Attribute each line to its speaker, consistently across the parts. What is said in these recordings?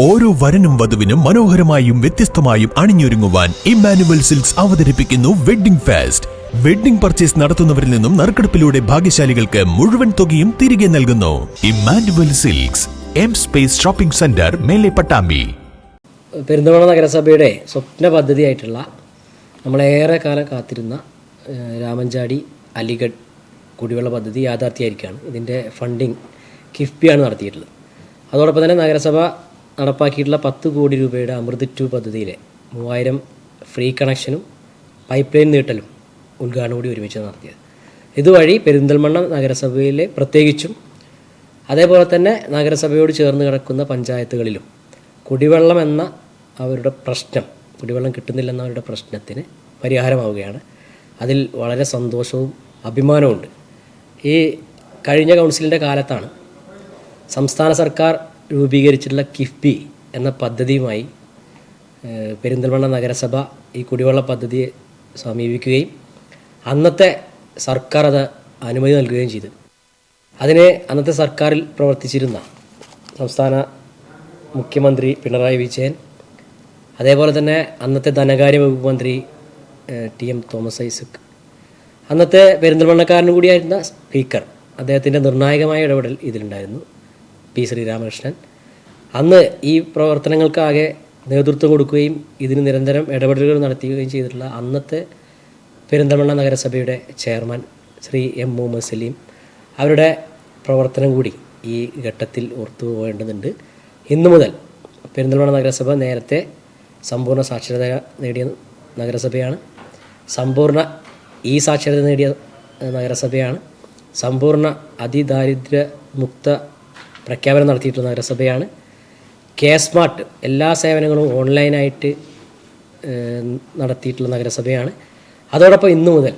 Speaker 1: ഓരോ വരനും വധുവിനും മനോഹരമായും വ്യത്യസ്തമായും അണിഞ്ഞൊരുങ്ങുവാൻ Emmanuel silks അവതരിപ്പിക്കുന്നു വെഡ്ഡിംഗ് ഫെസ്റ്റ്. വെഡ്ഡിംഗ് പർച്ചേസ് നടത്തുന്നവരിൽ നിന്നും നറുക്കെടുപ്പിലൂടെ ഭാഗ്യശാലികൾക്ക് മുഴുവൻ തുകയും തിരികെ നൽകുന്നു. Emmanuel silks, M space shopping centre, മേലെ പട്ടാമ്പി.
Speaker 2: പെരിന്തൽമണ്ണ നഗരസഭയുടെ സ്വപ്ന പദ്ധതിയായിട്ടുള്ള നമ്മളേറെ കാലം കാത്തിരുന്ന രാമഞ്ചാടി അലിഗഡ് കുടിവെള്ള പദ്ധതി യാഥാർത്ഥ്യമായിരിക്കുകയാണ്. ഇതിൻ്റെ ഫണ്ടിങ് കിഫ്ബിയാണ് നടത്തിയിട്ടുള്ളത്. അതോടൊപ്പം തന്നെ നഗരസഭ നടപ്പാക്കിയിട്ടുള്ള 10 കോടി രൂപയുടെ അമൃത് 2 പദ്ധതിയിലെ 3000 ഫ്രീ കണക്ഷനും പൈപ്പ് ലൈൻ നീട്ടലും ഉദ്ഘാടനം കൂടി ഒരുമിച്ച് നടത്തിയത്. ഇതുവഴി പെരിന്തൽമണ്ണ നഗരസഭയിലെ പ്രത്യേകിച്ചും അതേപോലെ തന്നെ നഗരസഭയോട് ചേർന്ന് കിടക്കുന്ന പഞ്ചായത്തുകളിലും കുടിവെള്ളം എന്ന അവരുടെ പ്രശ്നം, കുടിവെള്ളം കിട്ടുന്നില്ലെന്ന അവരുടെ പ്രശ്നത്തിന് പരിഹാരമാവുകയാണ്. അതിൽ വളരെ സന്തോഷവും അഭിമാനവുമുണ്ട്. ഈ കഴിഞ്ഞ കൗൺസിലിൻ്റെ കാലത്താണ് സംസ്ഥാന സർക്കാർ രൂപീകരിച്ചിട്ടുള്ള കിഫ്ബി എന്ന പദ്ധതിയുമായി പെരിന്തൽമണ്ണ നഗരസഭ ഈ കുടിവെള്ള പദ്ധതിയെ സമീപിക്കുകയും അന്നത്തെ സർക്കാർ അത് അനുമതി നൽകുകയും ചെയ്തു. അതിനെ അന്നത്തെ സർക്കാരിൽ പ്രവർത്തിച്ചിരുന്ന സംസ്ഥാന മുഖ്യമന്ത്രി പിണറായി വിജയൻ, അതേപോലെ തന്നെ അന്നത്തെ ധനകാര്യ വകുപ്പ് മന്ത്രി TM തോമസ് ഐസക്, അന്നത്തെ പെരിന്തൽമണ്ണക്കാരനും കൂടിയായിരുന്ന സ്പീക്കർ, അദ്ദേഹത്തിൻ്റെ നിർണായകമായ ഇടപെടൽ ഇതിലുണ്ടായിരുന്നു. P. ശ്രീരാമകൃഷ്ണൻ അന്ന് ഈ പ്രവർത്തനങ്ങൾക്കാകെ നേതൃത്വം കൊടുക്കുകയും ഇതിന് നിരന്തരം ഇടപെടലുകൾ നടത്തുകയും ചെയ്തിട്ടുള്ള അന്നത്തെ പെരിന്തൽമണ്ണ നഗരസഭയുടെ ചെയർമാൻ ശ്രീ M. മുഹമ്മദ് സലീം, അവരുടെ പ്രവർത്തനം കൂടി ഈ ഘട്ടത്തിൽ ഓർത്തു പോകേണ്ടതുണ്ട്. ഇന്നു മുതൽ പെരിന്തൽമണ്ണ നഗരസഭ നേരത്തെ സമ്പൂർണ്ണ സാക്ഷരത നേടിയ നഗരസഭയാണ്, സമ്പൂർണ്ണ സാക്ഷരത നേടിയ നഗരസഭയാണ്, സമ്പൂർണ്ണ അതിദാരിദ്ര്യ മുക്ത പ്രഖ്യാപനം നടത്തിയിട്ടുള്ള നഗരസഭയാണ്, സ്മാർട്ട് എല്ലാ സേവനങ്ങളും ഓൺലൈനായിട്ട് നടത്തിയിട്ടുള്ള നഗരസഭയാണ്. അതോടൊപ്പം ഇന്നു മുതൽ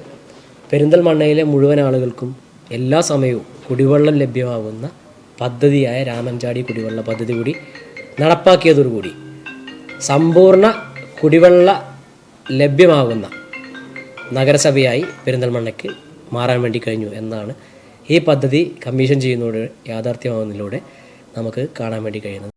Speaker 2: പെരിന്തൽമണ്ണയിലെ മുഴുവൻ ആളുകൾക്കും എല്ലാ സമയവും കുടിവെള്ളം ലഭ്യമാകുന്ന പദ്ധതിയായ രാമഞ്ചാടി കുടിവെള്ള പദ്ധതി കൂടി നടപ്പാക്കിയതോടുകൂടി സമ്പൂർണ്ണ കുടിവെള്ള ലഭ്യമാകുന്ന നഗരസഭയായി പെരിന്തൽമണ്ണയ്ക്ക് മാറാൻ വേണ്ടി കഴിഞ്ഞു എന്നാണ് ഈ പദ്ധതി കമ്മീഷൻ ചെയ്യുന്നതോടെ യാഥാർത്ഥ്യമാകുന്നതിലൂടെ നമുക്ക് കാണാൻ വേണ്ടി കഴിയുന്നത്.